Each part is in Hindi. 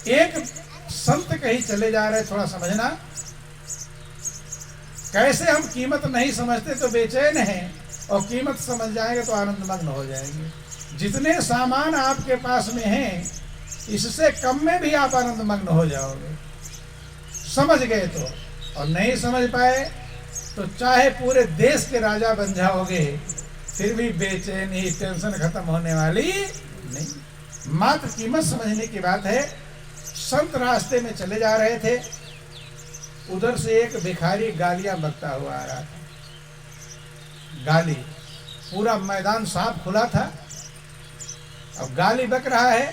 एक संत कहीं चले जा रहे, थोड़ा समझना, कैसे हम कीमत नहीं समझते तो बेचैन हैं, और कीमत समझ जाएंगे तो आनंदमग्न हो जाएंगे। जितने सामान आपके पास में हैं, इससे कम में भी आप आनंदमग्न हो जाओगे, समझ गए तो। और नहीं समझ पाए तो चाहे पूरे देश के राजा बन जाओगे, फिर भी बेचैनी, टेंशन खत्म होने वाली नहीं। मात्र कीमत समझने की बात है। संत रास्ते में चले जा रहे थे, उधर से एक भिखारी गालियां बकता हुआ आ रहा था। गाली, पूरा मैदान साफ खुला था, अब गाली बक रहा है।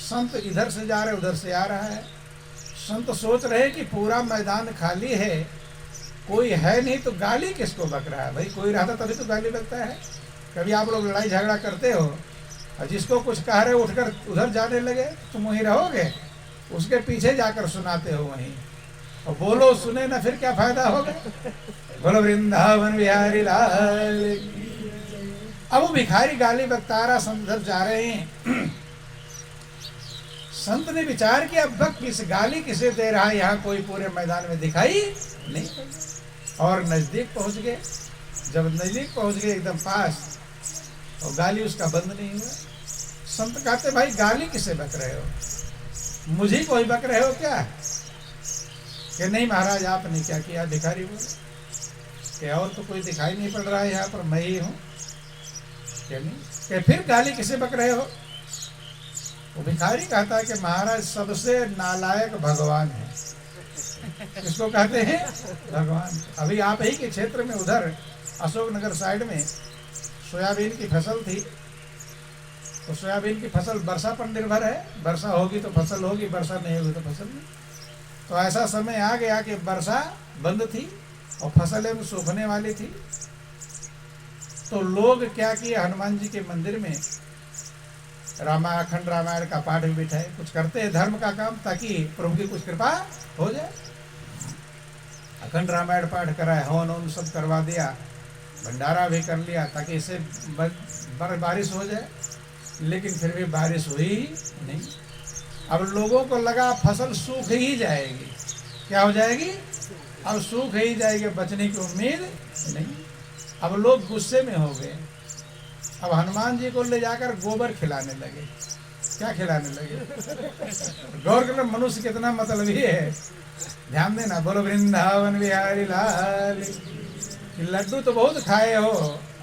संत इधर से जा रहे, उधर से आ रहा है। संत सोच रहे कि पूरा मैदान खाली है, कोई है नहीं तो गाली किसको बक रहा है। भाई कोई रहता तभी तो गाली बकता है। कभी आप लोग लड़ाई झगड़ा करते हो और जिसको कुछ कह रहे उठकर उधर जाने लगे, तुम वहीं रहोगे, उसके पीछे जाकर सुनाते हो वहीं। और बोलो सुने ना, फिर क्या फायदा होगा। बोलो वृंदावन बिहारी लाल। अब वो भिखारी गाली बकता रहा, संत जा रहे हैं। संत ने विचार किया, अब किस गाली किसे दे रहा है, यहाँ कोई पूरे मैदान में दिखाई नहीं। और नजदीक पहुंच गए। जब नजदीक पहुंच गए, एकदम पास, और गाली उसका बंद नहीं हुआ। संत कहते, भाई गाली किसे बक रहे हो, मुझे कोई बक रहे हो क्या? कि नहीं महाराज, आपने क्या किया? भिखारी बोले कि और तो कोई दिखाई नहीं पड़ रहा है यहाँ पर, मैं ही हूँ। क्या नहीं कि फिर गाली किसे बक रहे हो? वो भिखारी कहता है कि महाराज सबसे नालायक भगवान है। किसको कहते हैं? भगवान। अभी आप ही के क्षेत्र में उधर अशोकनगर साइड में सोयाबीन की फसल थी, तो सोयाबीन की फसल वर्षा पर निर्भर है। वर्षा होगी तो फसल होगी, वर्षा नहीं होगी तो फसल नहीं। तो ऐसा समय आ गया कि वर्षा बंद थी और फसलें सूखने वाली थी। तो लोग क्या किए, हनुमान जी के मंदिर में अखंड रामायण का पाठ भी बिठाए, कुछ करते हैं धर्म का काम, ताकि प्रभु की कुछ कृपा हो जाए। अखंड रामायण पाठ कराए, हवन सब करवा दिया, भंडारा भी कर लिया, ताकि इससे बारिश हो जाए। लेकिन फिर भी बारिश हुई नहीं। अब लोगों को लगा फसल सूख ही जाएगी। क्या हो जाएगी? अब सूख ही जाएगी, बचने की उम्मीद नहीं। अब लोग गुस्से में हो गए। अब हनुमान जी को ले जाकर गोबर खिलाने लगे। क्या खिलाने लगे? गौर करना, मनुष्य कितना मतलबी है। ध्यान देना। बोलो वृंदावन बिहारी लाल। लड्डू तो बहुत खाए हो,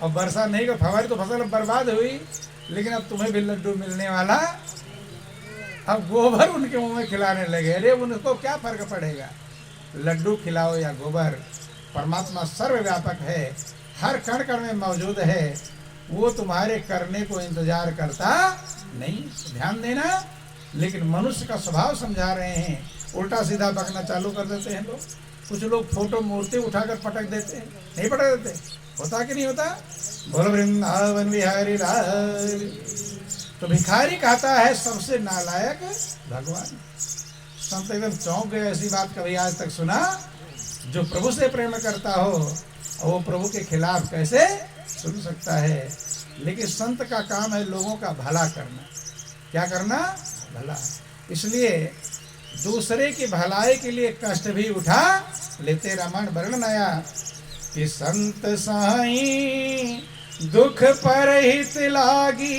और वर्षा नहीं कर, हमारी तो फसल बर्बाद हुई, लेकिन अब तुम्हें भी लड्डू मिलने वाला। अब गोबर उनके मुंह में खिलाने लगे। अरे उनको क्या फर्क पड़ेगा, लड्डू खिलाओ या गोबर, परमात्मा सर्वव्यापक है, हर कण कण में मौजूद है। वो तुम्हारे करने को इंतजार करता नहीं। ध्यान देना। लेकिन मनुष्य का स्वभाव समझा रहे हैं, उल्टा सीधा बकना चालू कर देते हैं लोग। कुछ लोग फोटो मूर्ति उठाकर पटक देते हैं, नहीं पटक देते? होता कि नहीं होता? बोलो वृंदावन बिहारी लाल। तो भिखारी कहता है सबसे नालायक भगवान। संत एकदम चौंक गए, ऐसी बात कभी आज तक सुना? जो प्रभु से प्रेम करता हो वो प्रभु के खिलाफ कैसे सुन सकता है? लेकिन संत का काम है लोगों का भला करना। क्या करना? भला। इसलिए दूसरे की भलाई के लिए कष्ट भी उठा लेते। रामायण वर्णन आया कि संत साई दुख पर हित लागी,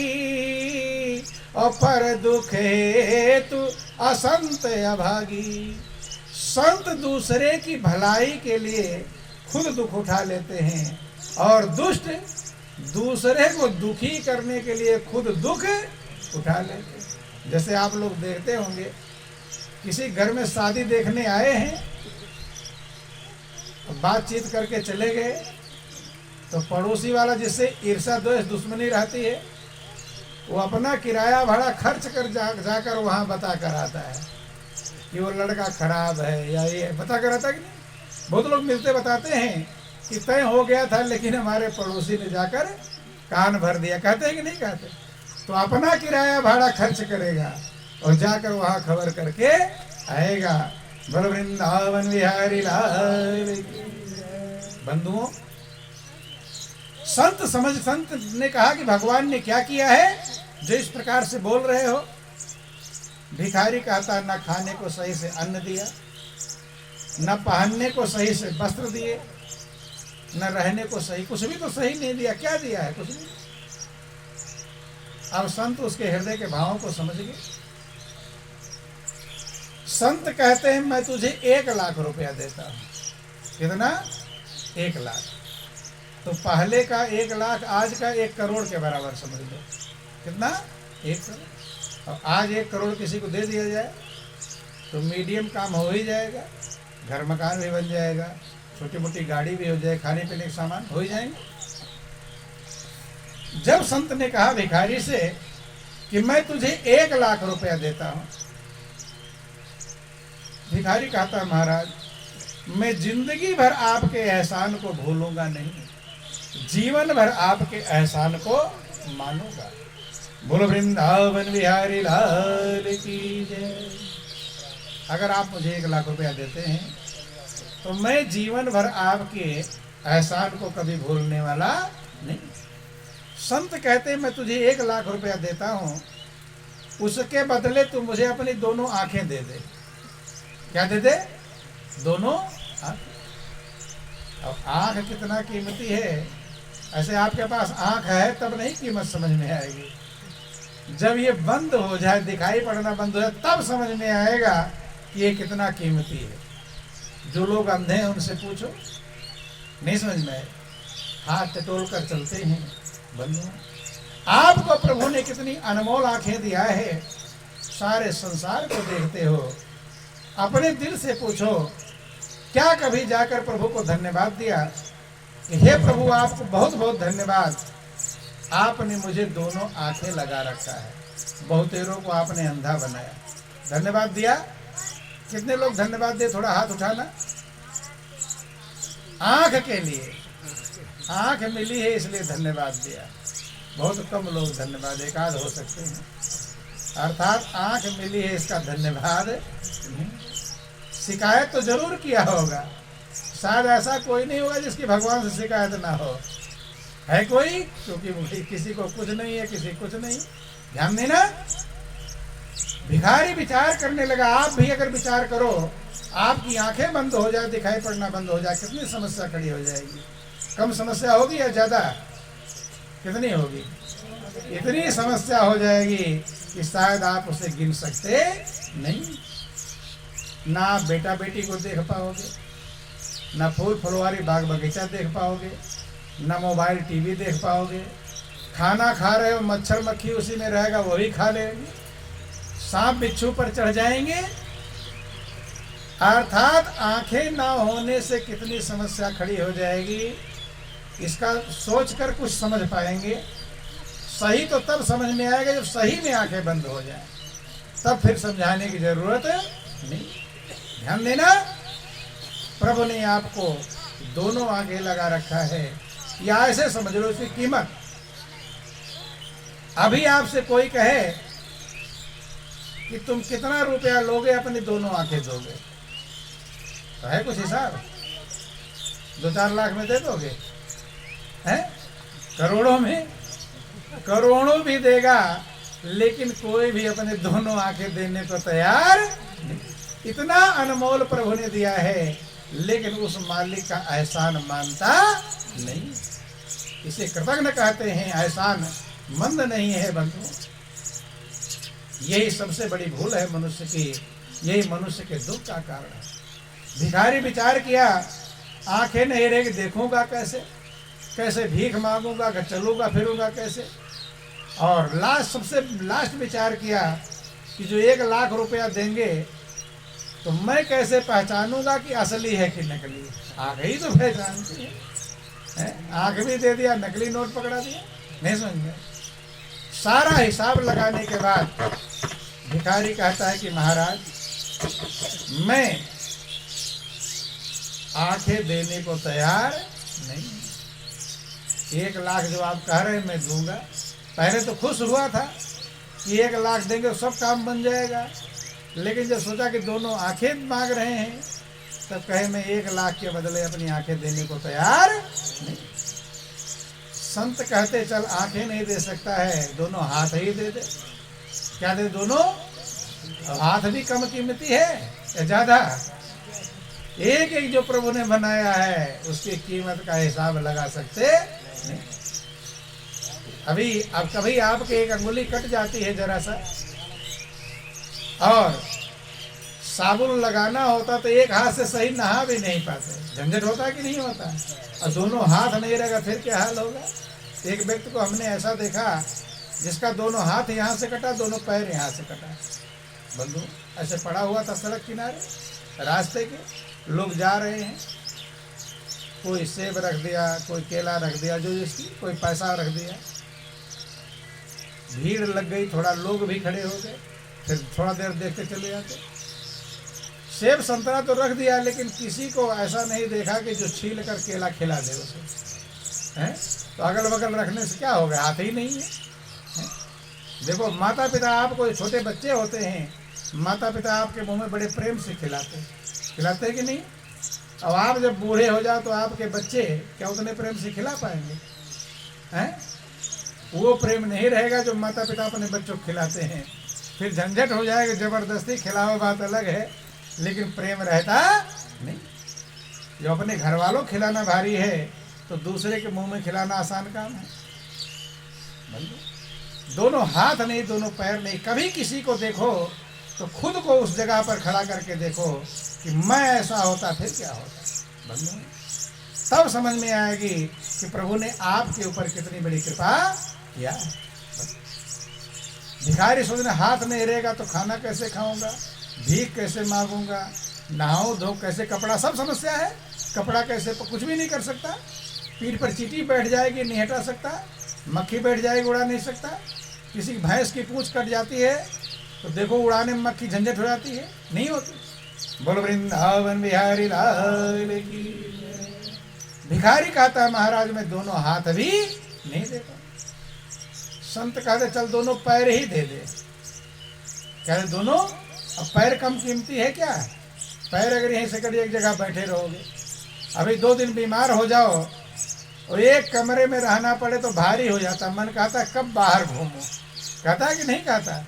और पर दुख हेतु असंत अभागी। संत दूसरे की भलाई के लिए खुद दुख उठा लेते हैं, और दुष्ट दूसरे को दुखी करने के लिए खुद दुख उठा लेते हैं। जैसे आप लोग देखते होंगे, किसी घर में शादी देखने आए हैं, बातचीत करके चले गए, तो पड़ोसी वाला जिससे ईर्ष्या द्वेष दुश्मनी रहती है, वो अपना किराया भाड़ा खर्च कर जाकर वहाँ बता कर आता है कि वो लड़का खराब है या ये बता कर आता कि नहीं। बहुत लोग मिलते बताते हैं कि तय हो गया था, लेकिन हमारे पड़ोसी ने जाकर कान भर दिया। कहते हैं कि नहीं कहते? तो अपना किराया भाड़ा खर्च करेगा और जाकर वहाँ खबर करके आएगा। बोलो वृंदावन बिहारी लाल। बंधुओं, संत ने कहा कि भगवान ने क्या किया है, जो इस प्रकार से बोल रहे हो। भिखारी कहता न खाने को सही से अन्न दिया, न पहनने को सही से वस्त्र दिए, न रहने को सही, कुछ भी तो सही नहीं दिया। क्या दिया है? कुछ नहीं। अब संत उसके हृदय के भावों को समझ गए। संत कहते हैं मैं तुझे 1,00,000 रुपया देता हूं। कितना? 1,00,000। तो पहले का 1,00,000 आज का 1 करोड़ के बराबर समझ लो। कितना? 1 करोड़। और आज 1 करोड़ किसी को दे दिया जाए तो मीडियम काम हो ही जाएगा, घर मकान भी बन जाएगा, छोटी मोटी गाड़ी भी हो जाए, खाने पीने के सामान हो ही जाएंगे। जब संत ने कहा भिखारी से कि मैं तुझे 1,00,000 रुपया देता हूं, भिखारी कहता महाराज मैं जिंदगी भर आपके एहसान को भूलूंगा नहीं, जीवन भर आपके एहसान को मानूंगा। बोलो वृंदावन बिहारी लाल की जय। अगर आप मुझे 1,00,000 रुपया देते हैं तो मैं जीवन भर आपके एहसान को कभी भूलने वाला नहीं। संत कहते हैं मैं तुझे 1,00,000 रुपया देता हूं, उसके बदले तू मुझे अपनी दोनों आंखें दे दे। क्या दे दे? दोनों आंख। अब आंख कितना कीमती है। ऐसे आपके पास आंख है तब नहीं कीमत समझ में आएगी, जब ये बंद हो जाए, दिखाई पड़ना बंद हो जाए, तब समझ में आएगा कि ये कितना कीमती है। जो लोग अंधे हैं उनसे पूछो, नहीं समझ में आए, हाथ टटोल कर चलते हैं। बंधु आपको प्रभु ने कितनी अनमोल आंखें दिया है, सारे संसार को देखते हो। अपने दिल से पूछो, क्या कभी जाकर प्रभु को धन्यवाद दिया कि हे प्रभु आपको बहुत बहुत धन्यवाद, आपने मुझे दोनों आंखें लगा रखा है, बहुतेरों को आपने अंधा बनाया। धन्यवाद दिया? कितने लोग धन्यवाद दे? थोड़ा हाथ उठाना। आंख के लिए, आंख मिली है इसलिए धन्यवाद दिया। बहुत कम लोग धन्यवाद, एकाध हो सकते हैं, अर्थात आंख मिली है इसका धन्यवाद नहीं। शिकायत तो जरूर किया होगा, शायद ऐसा कोई नहीं होगा जिसकी भगवान से शिकायत ना हो। है कोई? क्योंकि किसी को कुछ नहीं है, किसी कुछ नहीं। ध्यान देना। भिखारी विचार करने लगा। आप भी अगर विचार करो, आपकी आंखें बंद हो जाए, दिखाई पड़ना बंद हो जाए, कितनी समस्या खड़ी हो जाएगी। कम समस्या होगी या ज्यादा? कितनी होगी? इतनी समस्या हो जाएगी कि शायद आप उसे गिन सकते नहीं। ना आप बेटा बेटी को देख पाओगे, ना फूल फुलवारी बाग बगीचा देख पाओगे, ना मोबाइल टीवी देख पाओगे। खाना खा रहे हो, मच्छर मक्खी उसी में रहेगा, वही खा लेंगे। सांप बिच्छू पर चढ़ जाएंगे। अर्थात आंखें ना होने से कितनी समस्या खड़ी हो जाएगी, इसका सोचकर कुछ समझ पाएंगे। सही तो तब समझ में आएगा जब सही में आंखें बंद हो जाएं, तब फिर समझाने की जरूरत नहीं। ध्यान देना। प्रभु ने आपको दोनों आंखें लगा रखा है, या ऐसे समझ लो इसकी कीमत। अभी आपसे कोई कहे कि तुम कितना रुपया लोगे, अपनी दोनों आंखें दोगे, तो है कुछ हिसाब? 2-4 लाख में दे दोगे? हैं? करोड़ों में? करोड़ों भी देगा, लेकिन कोई भी अपने दोनों आंखें देने को तैयार नहीं। इतना अनमोल प्रभु ने दिया है, लेकिन उस मालिक का एहसान मानता नहीं। इसे कृतज्ञ कहते हैं, एहसान मंद नहीं है बंधु। यही सबसे बड़ी भूल है मनुष्य की, यही मनुष्य के दुख का कारण है। भिखारी विचार किया, आंखें नहीं रहेगी, देखूंगा कैसे, कैसे भीख मांगूंगा, चलूंगा फिरूंगा कैसे। और सबसे लास्ट विचार किया कि जो 1,00,000 रुपया देंगे तो मैं कैसे पहचानूंगा कि असली है कि नकली। आंख ही तो पहचानती है। आंख भी दे दिया, नकली नोट पकड़ा दिया। नहीं समझ में? सारा हिसाब लगाने के बाद भिखारी कहता है कि महाराज मैं आंखें देने को तैयार नहीं। 1,00,000 जो आप कह रहे हैं मैं दूंगा। पहले तो खुश हुआ था कि 1,00,000 देंगे तो सब काम बन जाएगा, लेकिन जब सोचा कि दोनों आंखें मांग रहे हैं, तब कहे मैं 1,00,000 के बदले अपनी आंखें देने को तैयार नहीं। संत कहते चल आंखें नहीं दे सकता है, दोनों हाथ ही दे दे। क्या दे? दोनों हाथ भी कम कीमती है या ज्यादा? एक एक जो प्रभु ने बनाया है उसकी कीमत का हिसाब लगा सकते नहीं। अब कभी आपके एक अंगुली कट जाती है जरा सा, और साबुन लगाना होता तो एक हाथ से सही नहा भी नहीं पाते, झंझट होता कि नहीं होता? और दोनों हाथ नहीं रहेगा फिर क्या हाल होगा? एक व्यक्ति को हमने ऐसा देखा जिसका दोनों हाथ यहाँ से कटा, दोनों पैर यहाँ से कटा। बंधु ऐसे पड़ा हुआ था सड़क किनारे, रास्ते के लोग जा रहे हैं, कोई सेब रख दिया, कोई केला रख दिया, जो जिसकी, कोई पैसा रख दिया। भीड़ लग गई, थोड़ा लोग भी खड़े हो गए, फिर थोड़ा देर देखते चले जाते। सेब संतरा तो रख दिया, लेकिन किसी को ऐसा नहीं देखा कि जो छील कर केला खिला दे उसे, हैं? तो अगल बगल रखने से क्या होगा? हाथ ही नहीं है। देखो माता पिता, आपको छोटे बच्चे होते हैं, माता पिता आपके मुंह में बड़े प्रेम से खिलाते कि नहीं? अब आप जब बूढ़े हो जाओ तो आपके बच्चे क्या उतने प्रेम से खिला पाएंगे? हैं? वो प्रेम नहीं रहेगा जो माता पिता अपने बच्चों को खिलाते हैं। फिर झंझट हो जाएगा, जबरदस्ती खिलाओ बात अलग है, लेकिन प्रेम रहता नहीं। जो अपने घर वालों खिलाना भारी है तो दूसरे के मुंह में खिलाना आसान काम है। दोनों हाथ नहीं, दोनों पैर नहीं। कभी किसी को देखो तो खुद को उस जगह पर खड़ा करके देखो कि मैं ऐसा होता फिर क्या होता। बंधु तब समझ में आएगी कि प्रभु ने आपके ऊपर कितनी बड़ी कृपा किया। भिखारी सोचने हाथ नहीं रहेगा तो खाना कैसे खाऊंगा, भीख कैसे मांगूंगा, नहाओ धो कैसे, कपड़ा सब समस्या है, कपड़ा कैसे, कुछ भी नहीं कर सकता। पीठ पर चींटी बैठ जाएगी, नहीं हटा सकता, मक्खी बैठ जाएगी, उड़ा नहीं सकता। किसी भैंस की पूंछ कट जाती है तो देखो उड़ाने में मक्खी झंझट हो जाती है, नहीं होती। बोलो वृंदावन बिहारी लाल की। भिखारी कहता है महाराज मैं दोनों हाथ भी नहीं देता। संत कहते चल दोनों पैर ही दे दे। कहते दोनों? अब पैर कम कीमती है क्या? पैर अगर यहीं से कभी एक जगह बैठे रहोगे, अभी 2 दिन बीमार हो जाओ और एक कमरे में रहना पड़े तो भारी हो जाता। मन कहता कब बाहर घूमो, कहता है कि नहीं कहता?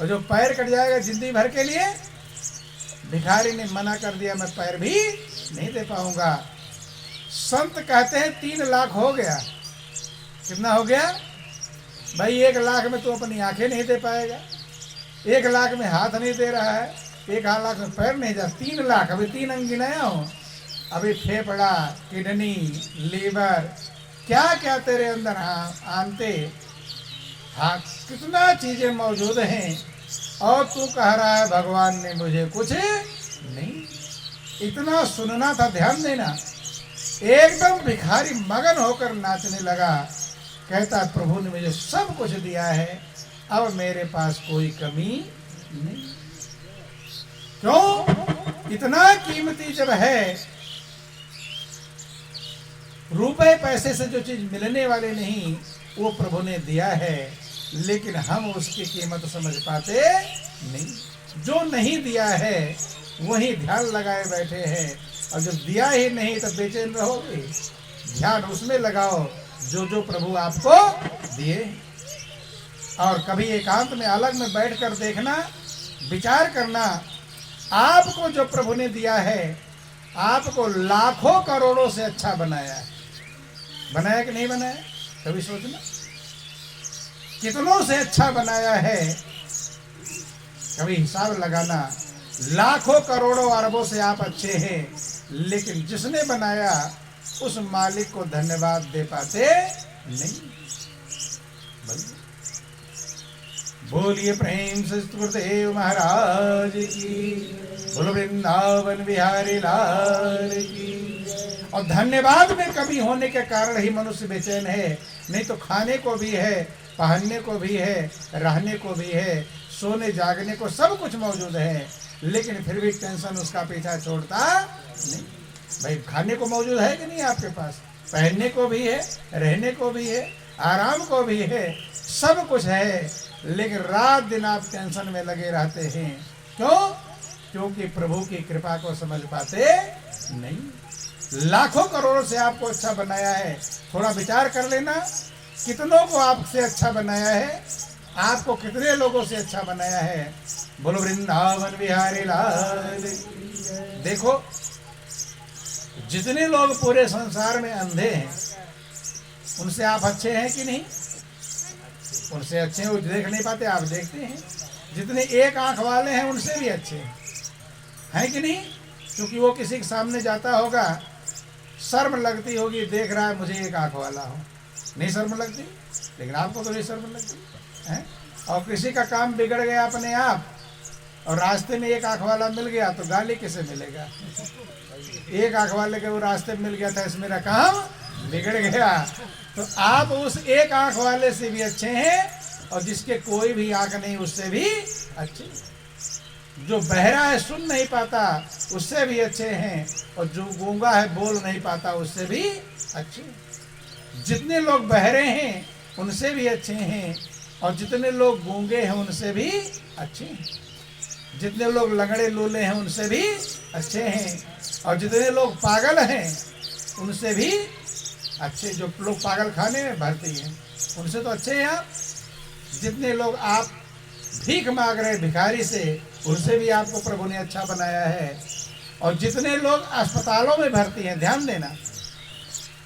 और जो पैर कट जाएगा जिंदगी भर के लिए, भिखारी ने मना कर दिया मैं पैर भी नहीं दे पाऊंगा। संत कहते हैं 3 लाख हो गया। कितना हो गया भाई? 1 लाख में तो अपनी आंखें नहीं दे पाएगा, 1 लाख में हाथ नहीं दे रहा है, 1 लाख में पैर नहीं जा, 3 लाख। अभी 3 अंग गिनाया हूं, अभी फेफड़ा, किडनी, लीवर, क्या क्या तेरे अंदर आंते, हाँ कितना चीजें मौजूद हैं, और तू कह रहा है भगवान ने मुझे कुछ नहीं। इतना सुनना था, ध्यान देना। एकदम भिखारी मगन होकर नाचने लगा, कहता प्रभु ने मुझे सब कुछ दिया है, अब मेरे पास कोई कमी नहीं। क्यों? इतना कीमती जब है, रुपए पैसे से जो चीज मिलने वाले नहीं वो प्रभु ने दिया है, लेकिन हम उसकी कीमत समझ पाते नहीं। जो नहीं दिया है वही ध्यान लगाए बैठे हैं, और जब दिया ही नहीं तो बेचैन रहोगे। ध्यान उसमें लगाओ जो जो प्रभु आपको दिए। और कभी एकांत में अलग में बैठकर देखना, विचार करना, आपको जो प्रभु ने दिया है आपको लाखों करोड़ों से अच्छा बनाया है। बनाया कि नहीं बनाया? कभी सोचना कितनों से अच्छा बनाया है, कभी हिसाब लगाना। लाखों करोड़ों अरबों से आप अच्छे हैं, लेकिन जिसने बनाया उस मालिक को धन्यवाद दे पाते नहीं। बोलिए प्रेम से गुरुदेव महाराज की, बोलो वृंदावन बिहारी लाल की। और धन्यवाद में कमी होने के कारण ही मनुष्य बेचैन है, नहीं तो खाने को भी है, पहनने को भी है, रहने को भी है, सोने जागने को सब कुछ मौजूद है, लेकिन फिर भी टेंशन उसका पीछा छोड़ता नहीं। भाई खाने को मौजूद है कि नहीं आपके पास? पहनने को भी है, रहने को भी है, आराम को भी है, सब कुछ है, लेकिन रात दिन आप टेंशन में लगे रहते हैं। क्यों? क्योंकि प्रभु की कृपा को समझ पाते नहीं। लाखों करोड़ों से आपको अच्छा बनाया है। थोड़ा विचार कर लेना, कितनों को आपसे अच्छा बनाया है, आपको कितने लोगों से अच्छा बनाया है। बोलो वृंदावन बिहारी लाल। देखो, जितने लोग पूरे संसार में अंधे हैं, उनसे आप अच्छे हैं कि नहीं? उनसे अच्छे हैं, वो देख नहीं पाते, आप देखते हैं। जितने एक आंख वाले हैं, उनसे भी अच्छे हैं कि नहीं? क्योंकि वो किसी के सामने जाता होगा, शर्म लगती होगी, देख रहा है मुझे एक आंख वाला हो, नहीं शर्म लगती? लेकिन आपको तो नहीं शर्म लगती है। और किसी का काम बिगड़ गया अपने आप, और रास्ते में एक आंख वाला मिल गया, तो गाली किसे मिलेगा? एक आंख वाले के वो रास्ते में मिल गया था, इसमें मेरा काम बिगड़ गया। तो आप उस एक आंख वाले से भी अच्छे हैं, और जिसके कोई भी आंख नहीं उससे भी अच्छे। जो बहरा है, सुन नहीं पाता, उससे भी अच्छे हैं, और जो गूंगा है, बोल नहीं पाता, उससे भी अच्छे। जितने लोग बहरे हैं उनसे भी अच्छे हैं, और जितने लोग गूंगे हैं उनसे भी अच्छे हैं। जितने लोग लंगड़े लूले हैं उनसे भी अच्छे हैं, और जितने लोग पागल हैं उनसे भी अच्छे। जो लोग पागल खाने में भर्ती हैं उनसे तो अच्छे हैं आप। जितने लोग आप भीख मांग रहे भिखारी से, उनसे भी आपको प्रभु ने अच्छा बनाया है। और जितने लोग अस्पतालों में भर्ती हैं, ध्यान देना,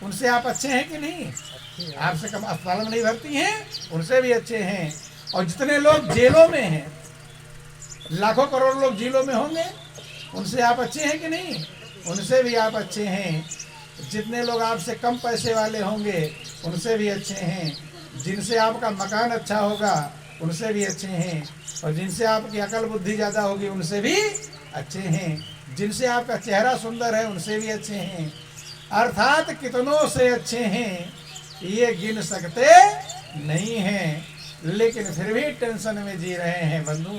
उनसे आप अच्छे हैं कि नहीं? आपसे कम अस्पतालों में नहीं भर्ती हैं, उनसे भी अच्छे हैं। और जितने लोग जेलों में हैं, लाखों करोड़ लोग जेलों में होंगे, उनसे आप अच्छे हैं कि नहीं? उनसे भी आप अच्छे हैं। जितने लोग आपसे कम पैसे वाले होंगे, उनसे भी अच्छे हैं। जिनसे आपका मकान अच्छा होगा, उनसे भी अच्छे हैं। और जिनसे आपकी अकल बुद्धि ज़्यादा होगी, उनसे भी अच्छे हैं। जिनसे आपका चेहरा सुंदर है, उनसे भी अच्छे हैं। अर्थात कितनों से अच्छे हैं, ये गिन सकते नहीं हैं, लेकिन फिर भी टेंशन में जी रहे हैं बंधु।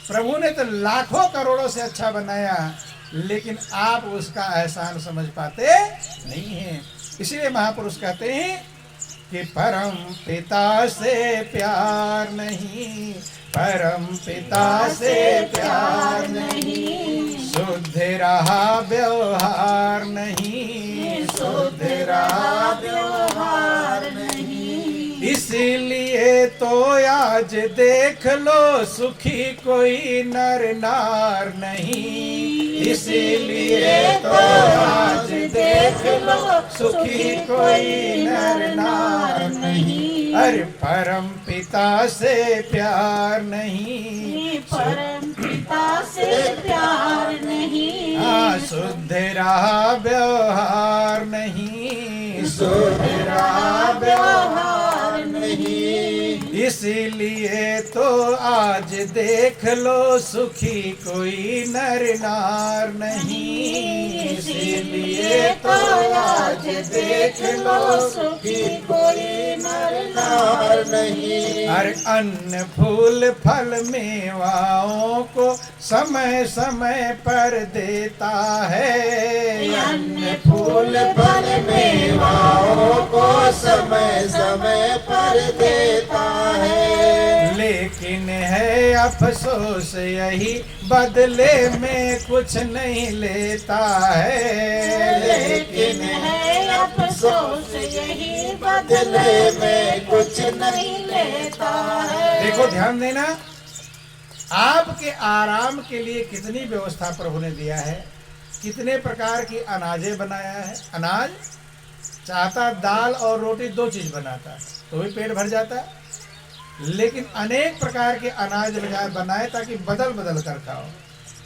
प्रभु ने तो लाखों करोड़ों से अच्छा बनाया, लेकिन आप उसका एहसान समझ पाते नहीं हैं। इसीलिए महापुरुष कहते हैं कि परम पिता से प्यार नहीं, परम पिता से प्यार नहीं, शुद्ध रहा व्यवहार नहीं, शुद्ध रहा व्यवहार नहीं। इसीलिए तो आज देख लो, सुखी कोई नर नार नहीं। इसीलिए तो आज देख लो, सुखी कोई नर नार नहीं। अरे परम पिता से प्यार नहीं, परम पिता से प्यार नहीं, हाँ शुद्ध रहा व्यवहार नहीं, शुद्ध रहा व्यवहार नहीं। इसीलिए तो आज देख लो, सुखी कोई नर नार नहीं। इसीलिए तो आज देख लो, सुखी कोई नर नार नहीं। हर अन्न फूल फल मेवाओं को समय समय पर देता है। अन्न फूल फल मेवाओं को समय समय पर देता है। लेकिन है अफसोस यही, बदले में कुछ नहीं लेता है। लेकिन है अफसोस यही, बदले में कुछ नहीं लेता है। देखो ध्यान देना, आपके आराम के लिए कितनी व्यवस्था प्रभु ने दिया है। कितने प्रकार की अनाजें बनाया है। अनाज चाहता दाल और रोटी, दो चीज बनाता तो भी पेट भर जाता, लेकिन अनेक प्रकार के अनाज बनाए ताकि बदल बदल कर खाओ।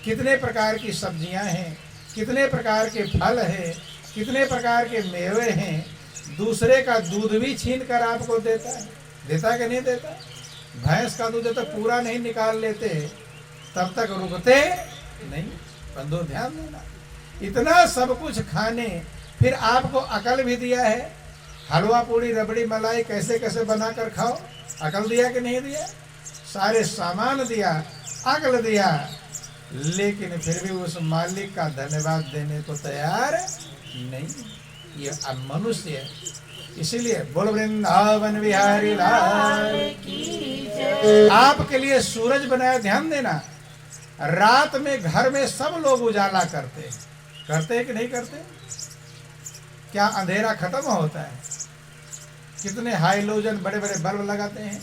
कितने प्रकार की सब्जियां हैं, कितने प्रकार के फल हैं, कितने प्रकार के मेवे हैं। दूसरे का दूध भी छीन कर आपको देता है, देता कि नहीं देता? भैंस का दूध तो पूरा नहीं निकाल लेते, तब तक रुकते नहीं। बंधु ध्यान देना, इतना सब कुछ खाने, फिर आपको अकल भी दिया है। हलवा पूड़ी रबड़ी मलाई कैसे कैसे बना कर खाओ, अकल दिया कि नहीं दिया? सारे सामान दिया, अकल दिया, लेकिन फिर भी उस मालिक का धन्यवाद देने को तैयार नहीं। ये अब मनुष्य है। इसीलिए बोल वृंदावन बिहारी लाल की जय। आपके लिए सूरज बनाया, ध्यान देना। रात में घर में सब लोग उजाला करते हैं कि नहीं करते? क्या अंधेरा खत्म होता है? कितने हाइलोजन बड़े बड़े बल्ब लगाते हैं,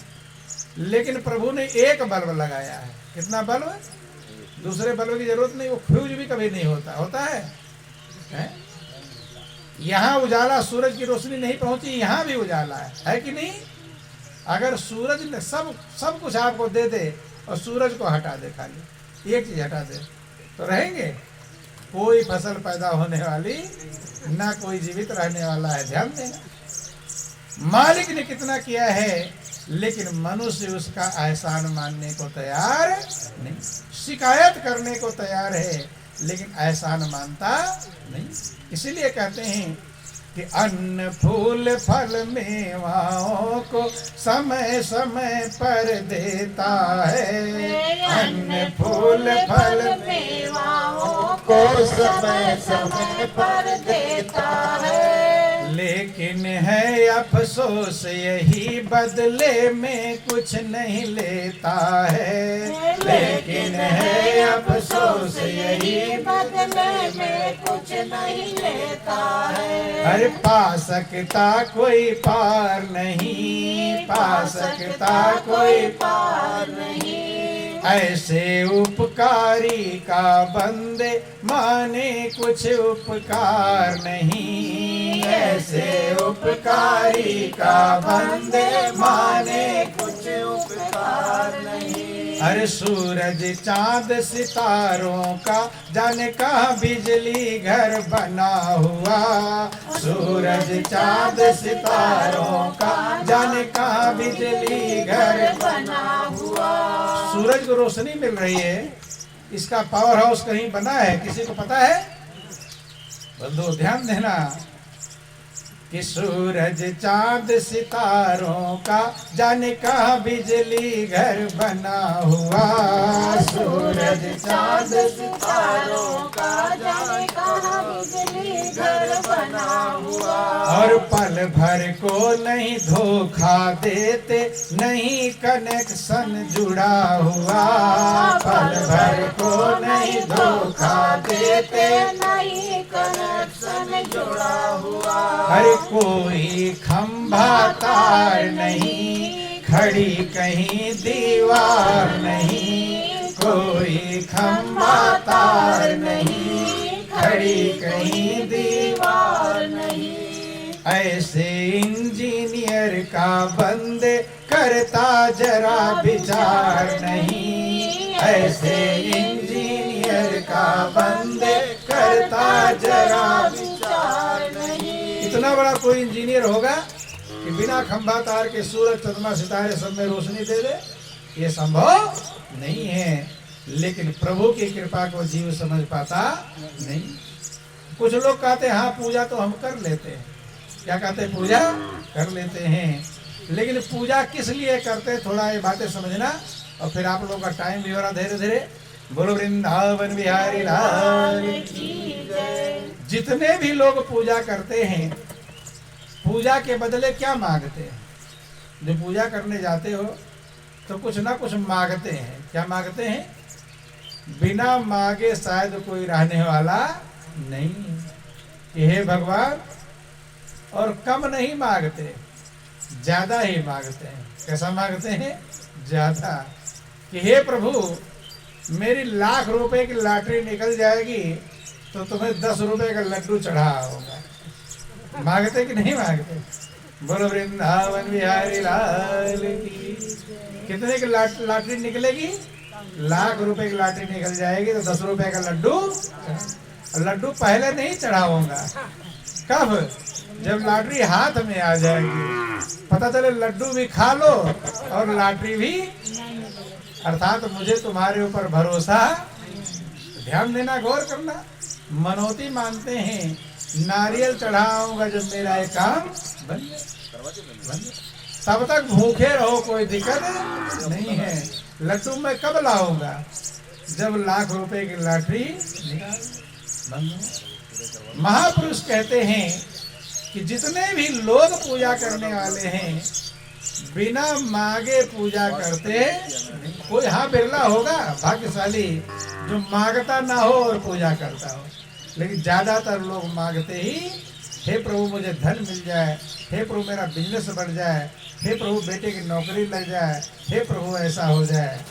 लेकिन प्रभु ने एक बल्ब लगाया है। कितना बल्ब? दूसरे बल्ब की जरूरत नहीं, वो फ्यूज भी कभी नहीं होता है? यहाँ उजाला, सूरज की रोशनी नहीं पहुंची, यहाँ भी उजाला है कि नहीं? अगर सूरज ने सब कुछ आपको दे दे और सूरज को हटा दे, खाली एक चीज हटा दे, तो रहेंगे? कोई फसल पैदा होने वाली ना कोई जीवित रहने वाला है। ध्यान देना, मालिक ने कितना किया है, लेकिन मनुष्य उसका एहसान मानने को तैयार नहीं, शिकायत करने को तैयार है, लेकिन एहसान मानता नहीं। इसीलिए कहते हैं कि अन्न फूल फल मेवाओं को समय समय पर देता है। अन्न फूल फल मेवाओं को समय समय पर देता है, लेकिन है अफसोस यही बदले में कुछ नहीं लेता है। लेकिन है अफसोस यही बदले में कुछ नहीं लेता है। अरे पा सकता कोई पार नहीं, पा सकता कोई पार नहीं। ऐसे उपकारी का बंदे माने कुछ उपकार नहीं। ऐसे उपकारी का बंदे माने कुछ उपकार नहीं। अरे सूरज चांद सितारों का जाने कहाँ बिजली घर बना हुआ। सूरज चांद सितारों का जाने कहाँ बिजली घर बना हुआ। सूरज को रोशनी मिल रही है, इसका पावर हाउस कहीं बना है, किसी को पता है? बंधु ध्यान देना कि सूरज चांद सितारों का जाने कहाँ बिजली घर बना हुआ। सूरज चांद सितारों का जाने कहाँ बिजली घर बना हुआ। और पल भर को नहीं धोखा देते, नहीं कनेक्शन जुड़ा हुआ। पल भर को नहीं धोखा देते, नहीं कनेक्शन जुड़ा हुआ। हर कोई खंभा तार नहीं, खड़ी कहीं दीवार नहीं। कोई खंभा तार नहीं, खड़ी कहीं दीवार नहीं। ऐसे इंजीनियर का बंदे करता जरा विचार नहीं। ऐसे इंजीनियर का बंदे करता जरा विचार नहीं। इतना बड़ा कोई इंजीनियर होगा कि बिना खंभा तार के सूरज चंद्रमा सितारे सब में रोशनी दे दे? ये संभव नहीं है। लेकिन प्रभु की कृपा को जीव समझ पाता नहीं। कुछ लोग कहते हैं हाँ पूजा तो हम कर लेते हैं। क्या कहते हैं? पूजा कर लेते हैं, लेकिन पूजा किस लिए करते हैं, थोड़ा ये बातें समझना। और फिर आप लोगों का टाइम भी हो रहा धीरे धीरे। बोलो वृंदावन बिहारी लाल की जय। जितने भी लोग पूजा करते हैं, पूजा के बदले क्या मांगते हैं? जो पूजा करने जाते हो तो कुछ ना कुछ मांगते हैं। क्या मांगते हैं? बिना मांगे शायद कोई रहने वाला नहीं कि हे भगवान। और कम नहीं मांगते, ज्यादा ही मांगते हैं। कैसा मांगते हैं? ज्यादा। कि हे प्रभु मेरी लाख रुपए की लॉटरी निकल जाएगी तो तुम्हें 10 रुपए का लड्डू चढ़ा होगा। मांगते कि नहीं मांगते? बोलो वृंदावन बिहारी लाल की। कितने की लॉटरी निकलेगी? लाख रुपए की लॉटरी निकल जाएगी तो 10 रुपए का लड्डू। लड्डू पहले नहीं चढ़ाऊंगा। कब? जब लॉटरी हाथ में आ जाएगी, पता चले लड्डू भी खा लो और लॉटरी भी। अर्थात मुझे तुम्हारे ऊपर भरोसा। ध्यान देना, गौर करना। मनोती मानते हैं नारियल चढ़ाऊंगा जब मेरा एक काम बन जाए। तब तक भूखे रहो, कोई दिक्कत नहीं है। लड्डू मैं कब लाऊंगा? जब लाख रुपए की लॉटरी निकाल। महापुरुष कहते हैं कि जितने भी लोग पूजा करने वाले हैं बिना मांगे पूजा करते। कोई हाँ बिरला होगा भाग्यशाली जो मांगता ना हो और पूजा करता हो, लेकिन ज्यादातर लोग मांगते ही हे प्रभु मुझे धन मिल जाए, हे प्रभु मेरा बिजनेस बढ़ जाए, हे प्रभु बेटे की नौकरी लग जाए, हे प्रभु ऐसा हो जाए।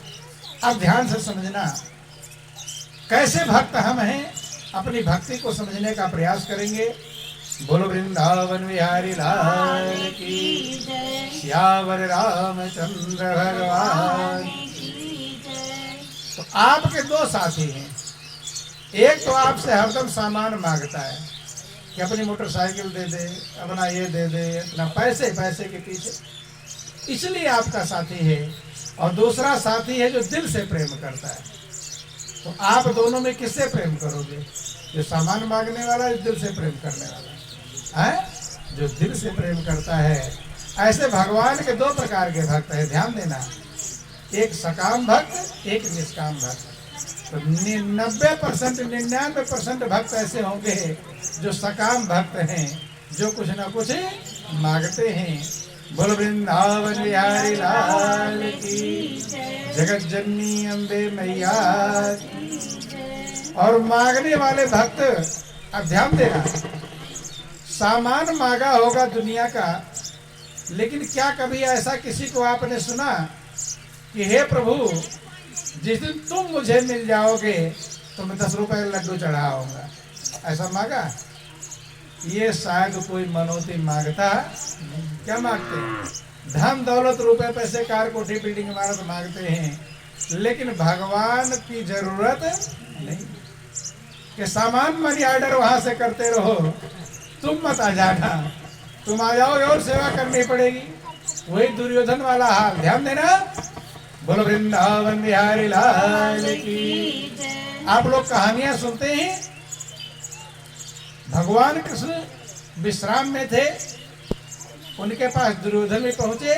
अब ध्यान से समझना, कैसे भक्त हम हैं, अपनी भक्ति को समझने का प्रयास करेंगे। बोलो वृंदावन बिहारी लाल की जय, श्यावर रामचंद्र भगवान। की जय। तो आपके दो साथी हैं, एक तो आपसे हरदम सामान मांगता है कि अपनी मोटरसाइकिल दे दे, अपना ये दे दे, अपना पैसे पैसे के पीछे, इसलिए आपका साथी है। और दूसरा साथी है जो दिल से प्रेम करता है। तो आप दोनों में किससे प्रेम करोगे? जो सामान मांगने वाला है, दिल से प्रेम करने वाला है? जो दिल से प्रेम करता है। ऐसे भगवान के दो प्रकार के भक्त हैं, ध्यान देना, एक सकाम भक्त, एक निष्काम भक्त। तो 90% 99% भक्त ऐसे होंगे जो सकाम भक्त हैं, जो कुछ ना कुछ मांगते हैं। बोल वृंदावन बिहारी लाल की, जगत जननी अम्बे मैया। और मांगने वाले भक्त, अब ध्यान देना, सामान मांगा होगा दुनिया का, लेकिन क्या कभी ऐसा किसी को आपने सुना कि हे प्रभु जिस दिन तुम मुझे मिल जाओगे तो मैं 10 रुपए लड्डू चढ़ाऊंगा, ऐसा मांगा? ये शायद कोई मनोती मांगता। क्या मांगते हैं? धन दौलत रुपए पैसे कार कोठी बिल्डिंग इमारत मांगते हैं, लेकिन भगवान की जरूरत नहीं कि सामान मनी ऑर्डर वहां से करते रहो, तुम मत आ जाना, तुम आ जाओगे और सेवा करनी पड़ेगी। वही दुर्योधन वाला हाल, ध्यान देना। बोलो वृंदावन बिहारी लाल की। आप लोग कहानियां सुनते हैं, भगवान कृष्ण विश्राम में थे, उनके पास दुर्योधन भी पहुंचे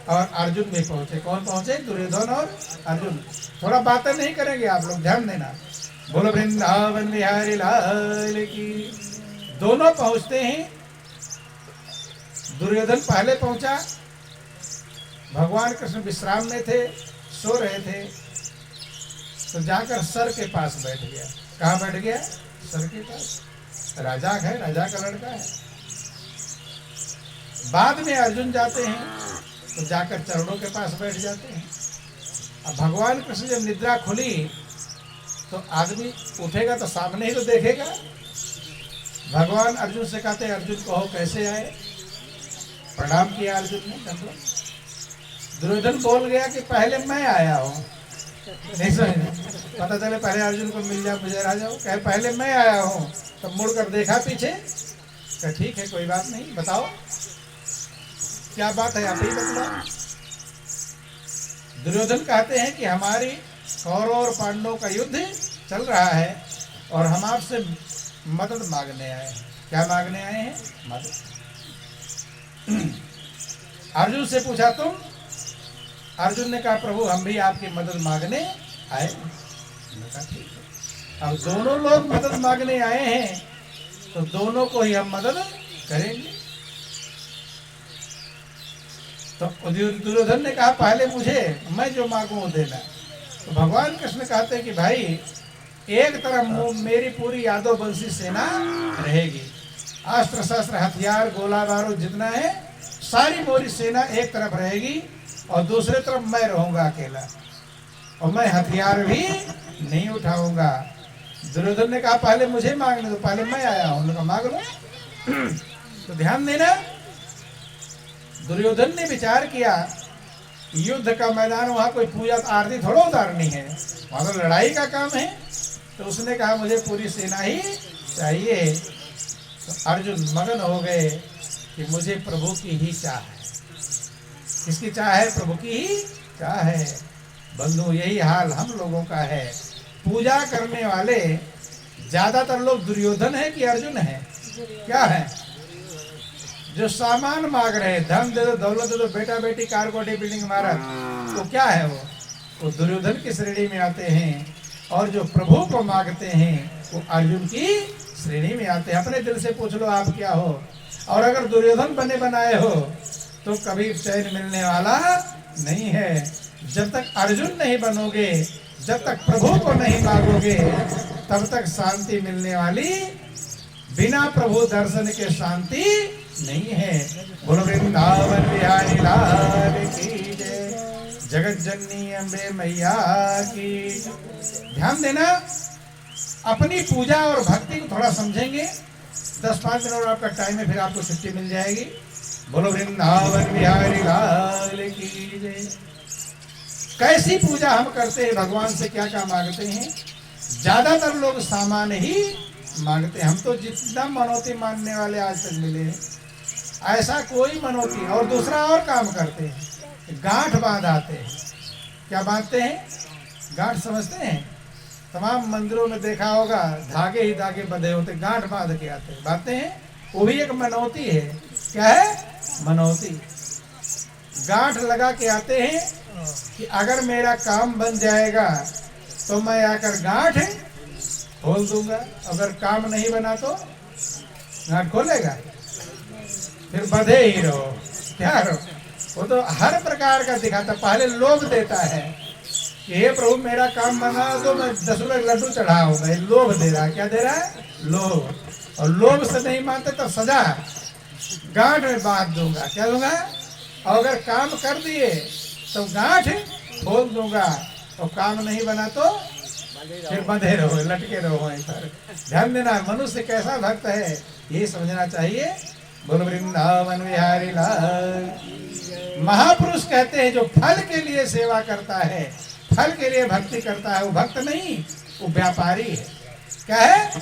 और अर्जुन भी पहुंचे। कौन पहुंचे? दुर्योधन और अर्जुन। थोड़ा बातें नहीं करेंगे आप लोग, ध्यान देना। बोलो वृंदावन बिहारी लाल की। दोनों पहुंचते हैं। दुर्योधन पहले पहुंचा, भगवान कृष्ण विश्राम में थे, सो रहे थे, तो जाकर सर के पास बैठ गया। कहाँ बैठ गया? सर के पास। राजा है, राजा का लड़का है। बाद में अर्जुन जाते हैं तो जाकर चरणों के पास बैठ जाते हैं। अब भगवान कृष्ण जब निद्रा खुली तो आदमी उठेगा तो सामने ही तो देखेगा। भगवान अर्जुन से कहते हैं, अर्जुन कहो कैसे आए? प्रणाम किया अर्जुन ने। दुर्योधन बोल गया कि पहले मैं आया हूँ। नहीं समझे? पता चले पहले अर्जुन को मिल जाए, मुझे राजा हो, कहे पहले मैं आया हूँ। तो मुड़कर देखा पीछे, कहा ठीक है कोई बात नहीं, बताओ क्या बात है, आप ही बतलाओ। दुर्योधन कहते हैं कि हमारी कौरव और पांडवों का युद्ध चल रहा है और हम आपसे मदद मांगने आए हैं। क्या मांगने आए हैं? मदद। अर्जुन से पूछा तुम? अर्जुन ने कहा प्रभु हम भी आपकी मदद मांगने आए। ठीक है, अब दोनों लोग मदद मांगने आए हैं तो दोनों को ही हम मदद करेंगे। तो दुर्योधन ने कहा पहले मुझे, मैं जो मांगू वो देना। तो भगवान कृष्ण कहते हैं कि भाई एक तरफ मेरी पूरी यादव वंशी सेना रहेगी, अस्त्र शस्त्र हथियार गोला बारूद जितना है सारी मोरी सेना एक तरफ रहेगी और दूसरे तरफ मैं रहूंगा अकेला और मैं हथियार भी नहीं उठाऊंगा। दुर्योधन ने कहा पहले मुझे मांगने दो, पहले मैं आया हूं। उन्होंने कहा मांग लो। तो ध्यान देना, दुर्योधन ने विचार किया युद्ध का मैदान, वहां कोई पूजा आरती थोड़ा उतारनी है, वहां तो लड़ाई का काम है। तो उसने कहा मुझे पूरी सेना ही चाहिए। तो अर्जुन मगन हो गए कि मुझे प्रभु की ही चाह है। किसकी चाह है? प्रभु की ही चाह है। बंधु यही हाल हम लोगों का है। पूजा करने वाले ज्यादातर लोग दुर्योधन है कि अर्जुन है? क्या है? जो सामान मांग रहे हैं, धन दे दो, दौलत दे दो, बेटा बेटी कार कोठी बिल्डिंग इमारत, तो क्या है वो दुर्योधन की श्रेणी में आते हैं। और जो प्रभु को मांगते हैं वो अर्जुन की श्रेणी में आते हैं। अपने दिल से पूछ लो आप क्या हो, और अगर दुर्योधन बने बनाए हो तो कभी चैन मिलने वाला नहीं है। जब तक अर्जुन नहीं बनोगे, जब तक प्रभु को नहीं मांगोगे, तब तक शांति मिलने वाली बिना प्रभु दर्शन के शांति नहीं है। बोलो वृंदावन बिहारी लाल की जय, जगत जननी अम्बे मैया की। ध्यान देना, अपनी पूजा और भक्ति को थोड़ा समझेंगे। 10-5 मिनट और आपका टाइम है, फिर आपको छुट्टी मिल जाएगी। बोलो वृंदावन बिहारी लाल की जय। कैसी पूजा हम करते हैं, भगवान से क्या क्या मांगते हैं? ज्यादातर लोग सामान्य ही मांगते हैं। हम तो जितना मनौती मानने वाले आज तक मिले हैं, ऐसा कोई मनौती। और दूसरा और काम करते हैं, गांठ बांधाते हैं। क्या बांधते हैं? गांठ समझते हैं? तमाम मंदिरों में देखा होगा, धागे ही धागे बंधे होते, गांठ बांध के आते हैं, बांधते हैं। वो भी एक मनौती है। क्या है? मनौती। गांठ लगा के आते हैं कि अगर मेरा काम बन जाएगा तो मैं आकर गांठ खोल दूंगा, अगर काम नहीं बना तो गांठ खोलेगा, फिर बंधे ही रहो। क्या रहो? वो तो हर प्रकार का दिखाता। पहले लोभ देता है कि हे प्रभु मेरा काम बना तो मैं 10 रुपए लड्डू चढ़ाऊंगा। ये लोभ दे रहा है। क्या दे रहा है? लोभ। और लोभ से नहीं मानते तो सजा, गांठ में बांध दूंगा। क्या दूंगा? और अगर काम कर दिए तो गांठ खोल दूंगा, और काम नहीं बना तो फिर बंधे रहो, लटके रहो वहीं पर। ध्यान देना, मनुष्य कैसा भक्त है ये समझना चाहिए। बोलो वृंदावन बिहारी लाल। महापुरुष कहते हैं जो फल के लिए सेवा करता है, फल के लिए भक्ति करता है, वो भक्त नहीं, वो व्यापारी है। क्या है?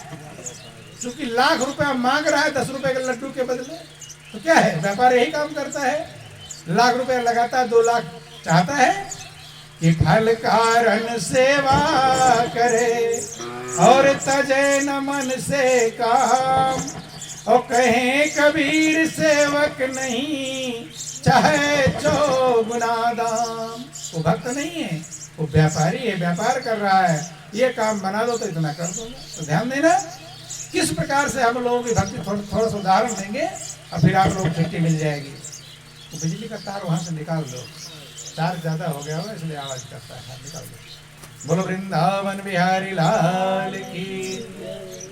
क्योंकि लाख रुपया मांग रहा है 10 रुपए के लड्डू के बदले, तो क्या है? व्यापार यही काम करता है। लाख रुपया लगाता है, 2 लाख चाहता है कि फल कारण सेवा करे और तजे न मन से काम। और कहें कबीर सेवक नहीं चाहे चौगुना दाम। वो भक्त नहीं है, वो व्यापारी है, व्यापार कर रहा है। ये काम बना दो तो इतना कर दूंगा। तो ध्यान देना किस प्रकार से हम लोगों की भक्ति, थोड़ा सा उदाहरण देंगे और फिर आप लोग छुट्टी मिल जाएगी। तो बिजली का तार वहां से निकाल दो, तार ज्यादा हो गया होगा इसलिए आवाज करता है, निकाल दो। बोलो वृंदावन बिहारी लाल की।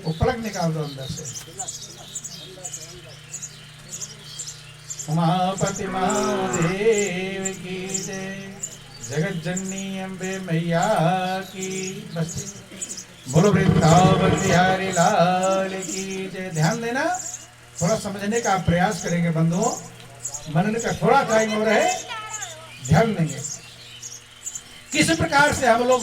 वो प्लग निकाल दो अंदर से। उमापति महादेव की जय, जगत जननी अम्बे मैया की। बस बोलो वृंदावन बिहारी लाल की जय। ध्यान देना, थोड़ा समझने का प्रयास करेंगे बंधुओं। मनन का थोड़ा टाइम और है, ध्यान देंगे किस प्रकार से हम लोग